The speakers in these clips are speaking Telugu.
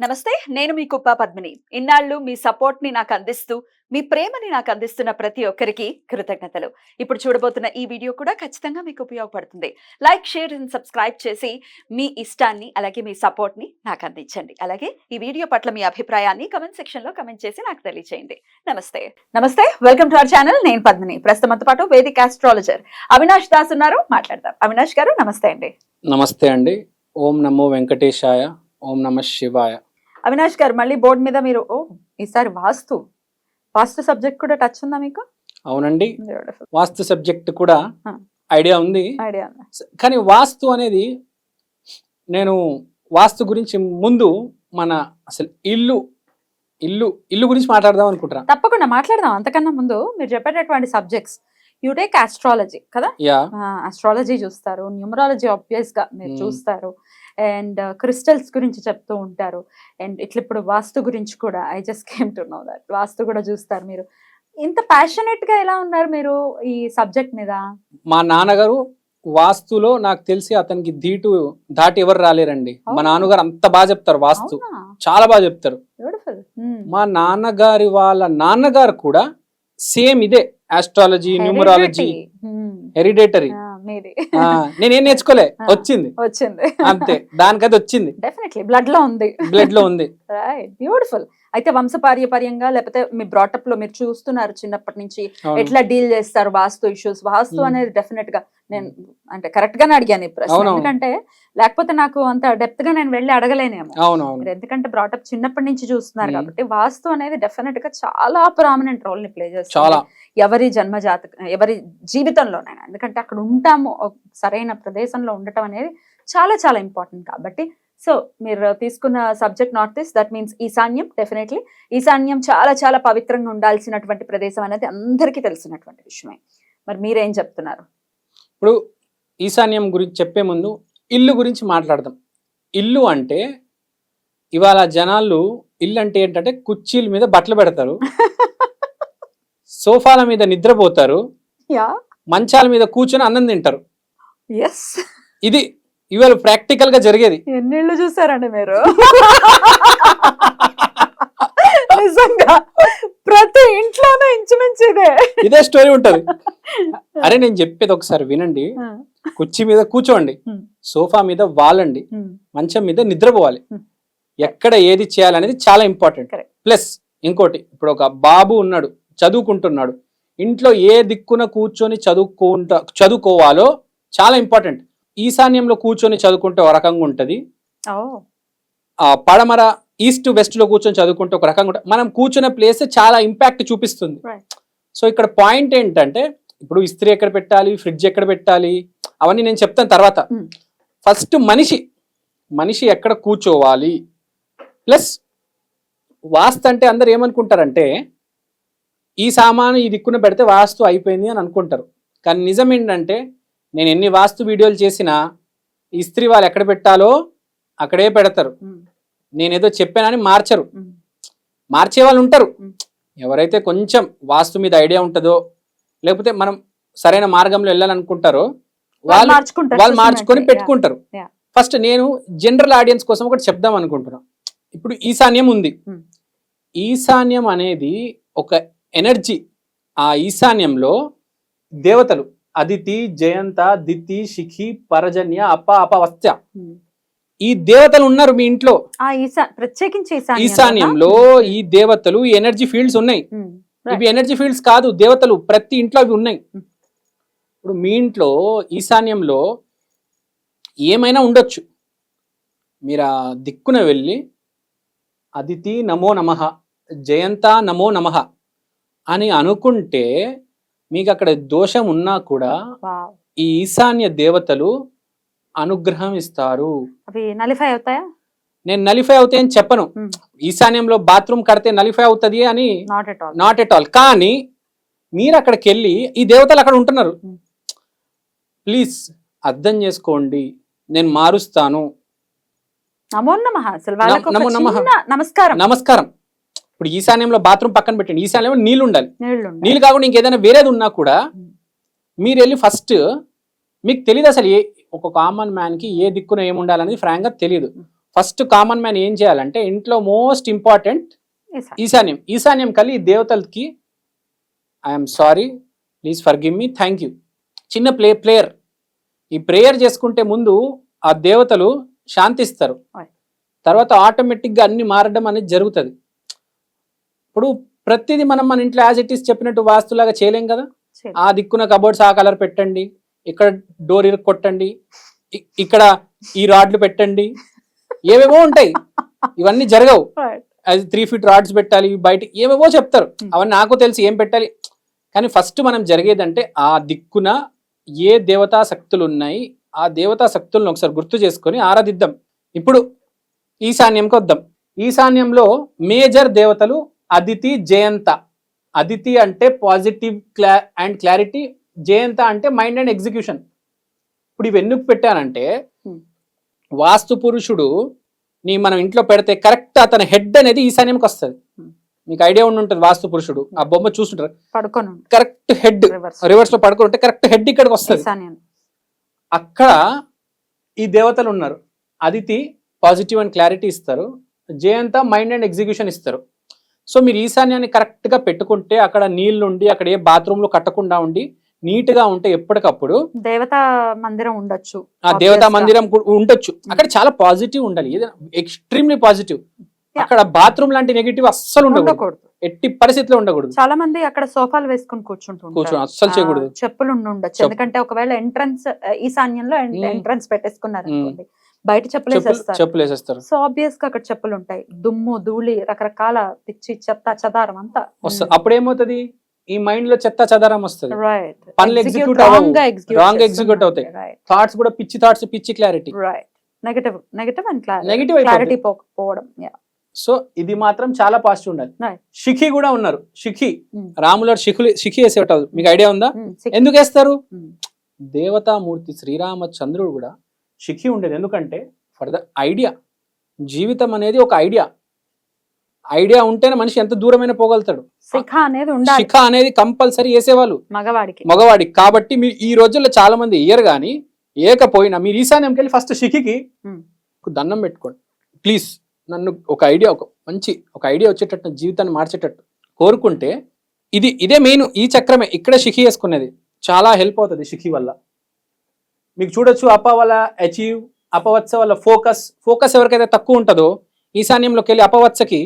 నమస్తే, నేను మీ కుప్ప పద్మిని. ఇన్నాళ్ళు మీ సపోర్ట్‌ని నాకు అందిస్తూ, మీ ప్రేమని నాకు అందిస్తున్న ప్రతి ఒక్కరికి కృతజ్ఞతలు. ఇప్పుడు చూడబోతున్న ఈ వీడియో కూడా ఖచ్చితంగా మీకు ఉపయోగపడుతుంది. లైక్, షేర్ అండ్ సబ్స్క్రైబ్ చేసి మీ ఇష్టాన్ని అలాగే మీ సపోర్ట్‌ని నాకు అందించండి. అలాగే ఈ వీడియో పట్ల మీ అభిప్రాయాన్ని కామెంట్ సెక్షన్‌లో కామెంట్ చేసి నాకు తెలియజేయండి. నమస్తే, వెల్కమ్ టు అవర్ ఛానల్. నేను పద్మిని. ప్రస్తుతం మనతో పాటు వేదిక్ ఆస్ట్రాలజర్ అవినాష్ దాస్ ఉన్నారు. మాట్లాడదాం. అవినాష్ గారు నమస్తే అండి. నమస్తే అండి. ఓం నమో వెంకటేశాయ, ఓం నమ శివాయ. అవినాష్ గారు, మళ్ళీ బోర్డు మీద మీరు ఈసారి వాస్తు సబ్జెక్ట్ కూడా టచ్ ఉందా మీకు? అవునండి, వాస్తు సబ్జెక్ట్ కూడా ఐడియా ఉంది. కానీ వాస్తు అనేది, నేను వాస్తు గురించి ముందు మన అసలు ఇల్లు గురించి మాట్లాడదాం అనుకుంటున్నా. తప్పకుండా మాట్లాడదాం. అంతకన్నా ముందు మీరు చెప్పేటటువంటి సబ్జెక్ట్స్, యూ టేక్ ఆస్ట్రాలజీ కదా? ఆస్ట్రాలజీ చూస్తారు, న్యూమరాలజీ ఆబ్వియస్ గా మీరు చూస్తారు, అండ్ క్రిస్టల్స్ గురించి చెప్తూ ఉంటారు, అండ్ ఇట్లా ఇప్పుడు వాస్తు గురించి కూడా I just came to know that vastu కూడా చూస్తారు. మీరు ఇంత ప్యాషనేట్ గా ఎలా ఉన్నారు మీరు ఈ సబ్జెక్ట్ మీద? మా నాన్నగారు వాస్తులో నాకు తెలిసి అతనికి దాటి ఎవరు రాలేరండి. మా నాన్నగారు అంత బాగా చెప్తారు, వాస్తు చాలా బాగా చెప్తారు. మా నాన్నగారి వాళ్ళ నాన్నగారు కూడా సేమ్ ఇదే ఆస్ట్రాలజీ, న్యూమరాలజీ, హెరిడేటరీ. నేనేం నేర్చుకోలే, వచ్చింది అంతే, దానికది వచ్చింది. డెఫినెట్లీ బ్లడ్ లో ఉంది. Right, beautiful. అయితే వంశపార్యపర్యంగా లేకపోతే మీ బ్రాటప్ లో మీరు చూస్తున్నారు చిన్నప్పటి నుంచి ఎట్లా డీల్ చేస్తారు వాస్తు ఇష్యూస్. వాస్తు అనేది డెఫినెట్ గా నేను అంటే కరెక్ట్ గానే అడిగాను ఈ ప్రశ్న, ఎందుకంటే లేకపోతే నాకు అంత డెప్త్ గా నేను వెళ్ళి అడగలేనేమో. ఎందుకంటే బ్రాటప్ చిన్నప్పటి నుంచి చూస్తున్నారు కాబట్టి వాస్తు అనేది డెఫినెట్ గా చాలా ప్రామినెంట్ రోల్ ని ప్లే చేస్తుంది ఎవరి జన్మ ఎవరి జీవితంలోనైనా. ఎందుకంటే అక్కడ ఉంటాము, సరైన ప్రదేశంలో ఉండటం అనేది చాలా చాలా ఇంపార్టెంట్. కాబట్టి సో మీరు తీసుకున్న subject north east, that means ఈశాన్యం. డెఫినెట్లీ ఈశాన్యం చాలా చాలా పవిత్రంగా ఉండాల్సినటువంటి ప్రదేశం అనేది అందరికీ తెలిసినటువంటి విషయమే. మరి మీరేం చెప్తున్నారు? ఇప్పుడు ఈశాన్యం గురించి చెప్పే ముందు ఇల్లు గురించి మాట్లాడదాం. ఇల్లు అంటే ఇవాళ జనాలు ఇల్లు అంటే ఏంటంటే కుర్చీల మీద బట్టలు పెడతారు, సోఫాల మీద నిద్రపోతారు, మంచాల మీద కూర్చొని అన్నం తింటారు. ఇది ఇవాళ ప్రాక్టికల్ గా జరిగేది. ఎన్నిళ్ళు చూసారండి మీరు? నిజంగా ప్రతి ఇంట్లోనే ఇంచుమించు ఇదే స్టోరీ ఉంటది. అరే నేను చెప్పేది ఒకసారి వినండి. కుర్చీ మీద కూర్చోండి, సోఫా మీద వాలండి, మంచం మీద నిద్రపోవాలి. ఎక్కడ ఏది చేయాలనేది చాలా ఇంపార్టెంట్. ప్లస్ ఇంకోటి, ఇప్పుడు ఒక బాబు ఉన్నాడు, చదువుకుంటున్నాడు, ఇంట్లో ఏ దిక్కున కూర్చొని చదువుకోవాలో చాలా ఇంపార్టెంట్. ఈశాన్యంలో కూర్చొని చదువుకుంటే ఒక రకంగా ఉంటది, పడమర ఈస్ట్ వెస్ట్ లో కూర్చొని చదువుకుంటే ఒక రకంగా ఉంటుంది. మనం కూర్చున్న ప్లేస్ చాలా ఇంపాక్ట్ చూపిస్తుంది. సో ఇక్కడ పాయింట్ ఏంటంటే, ఇప్పుడు ఇస్త్రీ ఎక్కడ పెట్టాలి, ఫ్రిడ్జ్ ఎక్కడ పెట్టాలి, అవన్నీ నేను చెప్తాను తర్వాత. ఫస్ట్ మనిషి ఎక్కడ కూర్చోవాలి. ప్లస్ వాస్తు అంటే అందరు ఏమనుకుంటారంటే, ఈ సామాను ఈ దిక్కున పెడితే వాస్తు అయిపోయింది అని అనుకుంటారు. కానీ నిజం ఏంటంటే, నేను ఎన్ని వాస్తు వీడియోలు చేసినా ఇస్త్రీ వాళ్ళు ఎక్కడ పెట్టాలో అక్కడే పెడతారు. నేనేదో చెప్పానని మార్చే వాళ్ళు ఉంటారు. ఎవరైతే కొంచెం వాస్తు మీద ఐడియా ఉంటుందో, లేకపోతే మనం సరైన మార్గంలో వెళ్ళాలనుకుంటారో వాళ్ళు మార్చుకొని పెట్టుకుంటారు. ఫస్ట్ నేను జనరల్ ఆడియన్స్ కోసం ఒకటి చెప్దాం అనుకుంటున్నాను. ఇప్పుడు ఈశాన్యం ఉంది. ఈశాన్యం అనేది ఒక ఎనర్జీ. ఆ ఈశాన్యంలో దేవతలు అదితి, జయంత, దితి, శిఖి, పరజన్య, అపవస్త్య, ఈ దేవతలు ఉన్నారు మీ ఇంట్లో. ప్రత్యేకించి ఈశాన్యంలో ఈ దేవతలు, ఈ ఎనర్జీ ఫీల్డ్స్ ఉన్నాయి. ఇవి ఎనర్జీ ఫీల్డ్స్ కాదు, దేవతలు ప్రతి ఇంట్లో అవి ఉన్నాయి. ఇప్పుడు మీ ఇంట్లో ఈశాన్యంలో ఏమైనా ఉండొచ్చు. మీరు ఆ దిక్కున వెళ్ళి అదితి నమో నమః, జయంత నమో నమః అని అనుకుంటే మీకు అక్కడ దోషం ఉన్నా కూడా ఈ ఈశాన్య దేవతలు అనుగ్రహం ఇస్తారు. అవి నలిఫై అవుతాయా? నేను నలిఫై అవుతాయని చెప్పను. ఈశాన్యంలో బాత్రూమ్ కడితే నలిఫై అవుతుంది అని నాట్ ఎట్ ఆల్. కానీ మీరు అక్కడికి వెళ్ళి ఈ దేవతలు అక్కడ ఉంటున్నారు, ప్లీజ్ అర్థం చేసుకోండి, నేను మారుస్తాను. నమస్కారం. ఇప్పుడు ఈశాన్యంలో బాత్రూమ్ పక్కన పెట్టండి, ఈశాన్యంలో నీళ్ళు ఉండాలి. నీళ్ళు కాకుండా ఇంకేదైనా వేరేది ఉన్నా కూడా మీరు వెళ్ళి ఫస్ట్, మీకు తెలియదు అసలు ఒక కామన్ మ్యాన్ కి ఏ దిక్కున ఏముండాలనేది ఫ్రాంక్ గా తెలియదు. ఫస్ట్ కామన్ మ్యాన్ ఏం చేయాలంటే ఇంట్లో మోస్ట్ ఇంపార్టెంట్ ఈశాన్యం కలిగి ఈ దేవతలకి I'm sorry, please forgive me, thank you, చిన్న ప్రేయర్. ఈ ప్రేయర్ చేసుకుంటే ముందు ఆ దేవతలు శాంతిస్తారు, తర్వాత ఆటోమేటిక్గా అన్ని మారడం అనేది జరుగుతుంది. ఇప్పుడు ప్రతిదీ మనం మన ఇంట్లో యాజ్ ఇట్ ఈస్ చెప్పినట్టు వాస్తులాగా చేయలేం కదా. ఆ దిక్కున కబోర్డ్స్ ఆ కలర్ పెట్టండి, ఇక్కడ డోర్ కొట్టండి, ఇక్కడ ఈ రాడ్లు పెట్టండి, ఏవేవో ఉంటాయి, ఇవన్నీ జరగవు. అది 3 feet రాడ్స్ పెట్టాలి బయట, ఏవేవో చెప్తారు, అవన్నీ నాకు తెలిసి ఏం పెట్టాలి. కానీ ఫస్ట్ మనం జరిగేదంటే ఆ దిక్కున ఏ దేవతా శక్తులు ఉన్నాయి, ఆ దేవతా శక్తులను ఒకసారి గుర్తు చేసుకొని ఆరాధిద్దాం. ఇప్పుడు ఈశాన్యంకి వద్దాం. ఈశాన్యంలో మేజర్ దేవతలు అదితి, జయంత. అదితి అంటే పాజిటివ్ అండ్ క్లారిటీ, జయంత అంటే మైండ్ అండ్ ఎగ్జిక్యూషన్. ఇప్పుడు ఇవి ఎందుకు పెట్టానంటే వాస్తు పురుషుడు నీ మనం ఇంట్లో పెడితే కరెక్ట్ అతని హెడ్ అనేది ఈశాన్యంకి వస్తుంది. మీకు ఐడియా ఉండి ఉంటుంది, వాస్తు పురుషుడు ఆ బొమ్మ చూస్తుంటారు, కరెక్ట్ హెడ్ రివర్స్ లో పడుకొని ఉంటే కరెక్ట్ హెడ్ ఇక్కడికి వస్తుంది. అక్కడ ఈ దేవతలు ఉన్నారు. అదితి పాజిటివ్ అండ్ క్లారిటీ ఇస్తారు, జయంత మైండ్ అండ్ ఎగ్జిక్యూషన్ ఇస్తారు. సో మీరు ఈశాన్యాన్ని కరెక్ట్ గా పెట్టుకుంటే అక్కడ నీళ్లు ఉండి అక్కడ ఏ బాత్రూమ్ లో కట్టకుండా ఉండి నీట్ గా ఉంటే ఎప్పటికప్పుడు దేవతా మందిరం ఉండొచ్చు, ఆ దేవతా మందిరం ఉండొచ్చు. అక్కడ చాలా పాజిటివ్ ఉండాలి, ఎక్స్ట్రీమ్లీ పాజిటివ్. అక్కడ బాత్రూమ్ లాంటి నెగిటివ్ అస్సలు ఉండకూడదు, ఎట్టి పరిస్థితిలో ఉండకూడదు. చాలా మంది అక్కడ సోఫాలు వేసుకుని కూర్చుని అస్సలు చేయకూడదు, చెప్పులు ఉండొచ్చు. ఎందుకంటే ఒకవేళ ఎంట్రన్స్ ఈశాన్యంలో ఎంట్రన్స్ పెట్టేసుకున్నారు అనుకోండి, బయట చెప్పులు వేసేస్తారు. సో ఆబ్వియస్ గా అక్కడ చెప్పులు ఉంటాయి, దుమ్ము ధూళి రకరకాల పిచ్చి చెత్త చెదారం అంతా వస్తుంది. అప్పుడు ఏమవుతుంది, ఈ మైండ్ లో చెత్త చెదారం వస్తుంది, పనులు ఎగ్జిక్యూట్ రాంగ్ ఎగ్జిక్యూట్ అవుతాయి, థాట్స్ కూడా పిచ్చి థాట్స్, పిచ్చి క్లారిటీ, నెగటివ్ అండ్ క్లారిటీ పోవడం. సో ఇది మాత్రం చాలా పాజిటివ్ ఉండాలి. శిఖి కూడా ఉన్నారు, శిఖి రాముల శిఖి వేసేటారు, మీకు ఐడియా ఉందా? ఎందుకు వేస్తారు? దేవతామూర్తి శ్రీరామచంద్రుడు కూడా శిఖి ఉండేది. ఎందుకంటే ఫర్ ద ఐడియా, జీవితం అనేది ఒక ఐడియా ఉంటేనే మనిషి ఎంత దూరమైనా పోగలుగుతాడు. శిఖ అనేది కంపల్సరీ వేసేవాళ్ళు మగవాడికి. కాబట్టి మీరు ఈ రోజుల్లో చాలా మంది ఇయ్యరు, కానీ ఏకపోయినా మీరు ఈశాన్యంకి వెళ్ళి ఫస్ట్ శిఖికి దండం పెట్టుకోండి. ప్లీజ్ నన్ను ఒక ఐడియా వచ్చేటట్టు, జీవితాన్ని మార్చేటట్టు కోరుకుంటే ఇదే మెయిన్, ఈ చక్రమే ఇక్కడ శిఖి వేసుకునేది చాలా హెల్ప్ అవుతుంది. శిఖి వల్ల మీకు చూడొచ్చు, అప వల్ల అచీవ్, అపవత్స వల్ల ఫోకస్ ఎవరికైతే తక్కువ ఉంటుందో ఈశాన్యంలోకి వెళ్ళి అపవత్సకి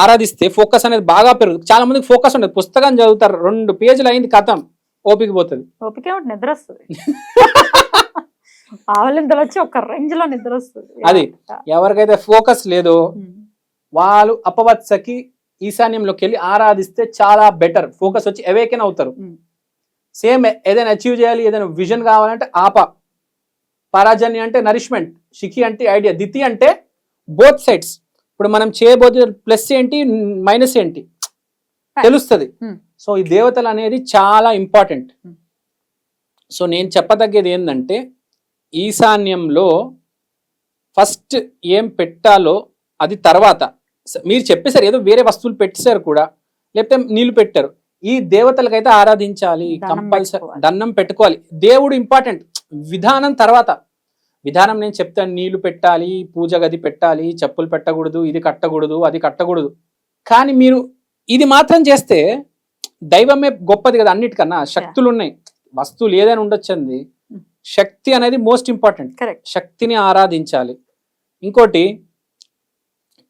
ఆరాధిస్తే ఫోకస్ అనేది బాగా పెరుగుతుంది. చాలా మందికి ఫోకస్ ఉండదు, పుస్తకం చదువుతారు, 2 పేజీలు అయింది కథం, ఓపిక పోతుంది, నిద్ర వస్తుంది, ఆవలింతలు వచ్చి ఒక రేంజ్ లో నిద్ర వస్తుంది. అది ఎవరికైతే ఫోకస్ లేదో వాళ్ళు అపవత్సకి ఈశాన్యంలోకి వెళ్ళి ఆరాధిస్తే చాలా బెటర్, ఫోకస్ వచ్చి అవేకెన్ అవుతారు. సేమ్ ఏదైనా అచీవ్ చేయాలి, ఏదైనా విజన్ కావాలంటే పరాజన్య అంటే నరిష్మెంట్, శిఖి అంటే ఐడియా, దితి అంటే బోత్ సైడ్స్. ఇప్పుడు మనం చేయబోతే ప్లస్ ఏంటి మైనస్ ఏంటి తెలుస్తుంది. సో ఈ దేవతలు అనేది చాలా ఇంపార్టెంట్. సో నేను చెప్పదగ్గేది ఏంటంటే ఈశాన్యంలో ఫస్ట్ ఏం పెట్టాలో అది తర్వాత. మీరు చెప్పేసారు ఏదో వేరే వస్తువులు పెట్టేశారు కూడా, లేకపోతే నీళ్లు పెట్టారు, ఈ దేవతలకైతే ఆరాధించాలి, కంపల్సరీ దండం పెట్టుకోవాలి. దేవుడు ఇంపార్టెంట్, విధానం తర్వాత. విధానం నేను చెప్తాను, నీళ్లు పెట్టాలి, పూజ గది పెట్టాలి, చెప్పులు పెట్టకూడదు, ఇది కట్టకూడదు, అది కట్టకూడదు. కానీ మీరు ఇది మాత్రం చేస్తే దైవమే గొప్పది కదా. అన్నిటికన్నా శక్తులు ఉన్నాయి, వస్తువులు ఏదైనా ఉండొచ్చండి, శక్తి అనేది మోస్ట్ ఇంపార్టెంట్. శక్తిని ఆరాధించాలి. ఇంకోటి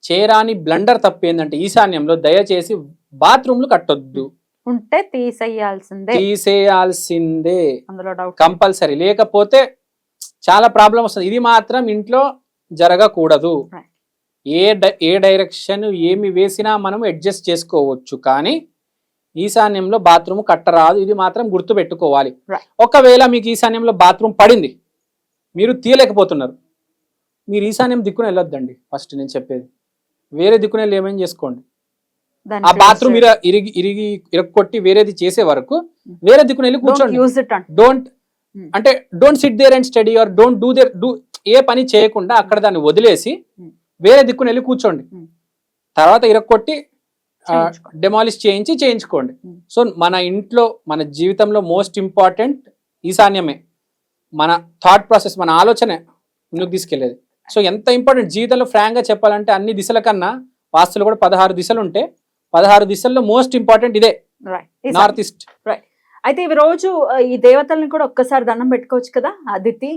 చేరాని బ్లండర్ తప్పు ఏంటంటే ఈశాన్యంలో దయచేసి బాత్రూమ్లు కట్టొద్దు, ఉంటే తీసేయాల్సిందే కంపల్సరీ, లేకపోతే చాలా ప్రాబ్లం వస్తుంది. ఇది మాత్రం ఇంట్లో జరగకూడదు. ఏ డైరెక్షన్ ఏమి వేసినా మనం అడ్జస్ట్ చేసుకోవచ్చు, కానీ ఈశాన్యంలో బాత్రూమ్ కట్టరాదు. ఇది మాత్రం గుర్తు పెట్టుకోవాలి. ఒకవేళ మీకు ఈశాన్యంలో బాత్రూమ్ పడింది, మీరు తీయలేకపోతున్నారు, మీరు ఈశాన్యం దిక్కున వెళ్ళొద్దండి. ఫస్ట్ నేను చెప్పేది, వేరే దిక్కున వెళ్ళి ఏమేం చేసుకోండి. ఆ బాత్రూమ్ ఇరగొట్టి వేరేది చేసే వరకు వేరే దిక్కున వెళ్ళి కూర్చోండి. Don't sit there and study or don't do a పని చేయకుండా అక్కడ దాన్ని వదిలేసి వేరే దిక్కున వెళ్ళి కూర్చోండి. తర్వాత ఇరగొట్టి డెమాలిష్ చేయించుకోండి. సో మన ఇంట్లో మన జీవితంలో మోస్ట్ ఇంపార్టెంట్ ఈశాన్యమే. మన థాట్ ప్రాసెస్, మన ఆలోచనే ముందుకు తీసుకెళ్లేది. సో ఎంత ఇంపార్టెంట్ జీవితంలో ఫ్రాంక్ గా చెప్పాలంటే అన్ని దిశల కన్నా వాస్తులు కూడా 16 దిశలు ఉంటే 16 దిశల్లో మోస్ట్ ఇంపార్టెంట్ ఇదే నార్త్ ఈస్ట్. అయితే ఈ రోజు ఈ దేవతల్ని కూడా ఒక్కసారి దండం పెట్టుకోవచ్చు కదా, అదితి,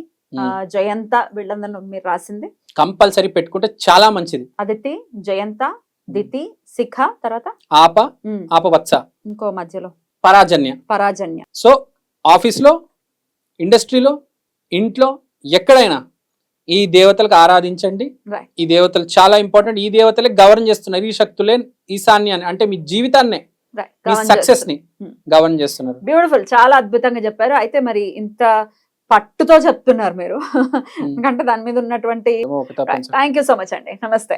జయంత, వీళ్ళందరూ మీరు రాసింది కంపల్సరీ పెట్టుకుంటే చాలా మంచిది. అదితి, జయంత, దితి, శిఖ, తర్వాత ఆపవత్స, ఇంకో మధ్యలో పరాజన్య. సో ఆఫీస్ లో, ఇండస్ట్రీలో, ఇంట్లో, ఎక్కడైనా ఈ దేవతలకు ఆరాధించండి. ఈ దేవతలు చాలా ఇంపార్టెంట్. ఈ దేవతలే గవర్న్ చేస్తున్నారు. ఈ శక్తులే ఈశాన్యాన్ని అంటే మీ జీవితాన్నే, మీ సక్సెస్ ని గవర్న్ చేస్తున్నారు. బ్యూటిఫుల్, చాలా అద్భుతంగా చెప్పారు. అయితే మరి ఇంత పట్టుతో చెప్తున్నారు మీరు, ఎందుకంటే దాని మీద ఉన్నటువంటి. థ్యాంక్ యూ సో మచ్ అండి. నమస్తే.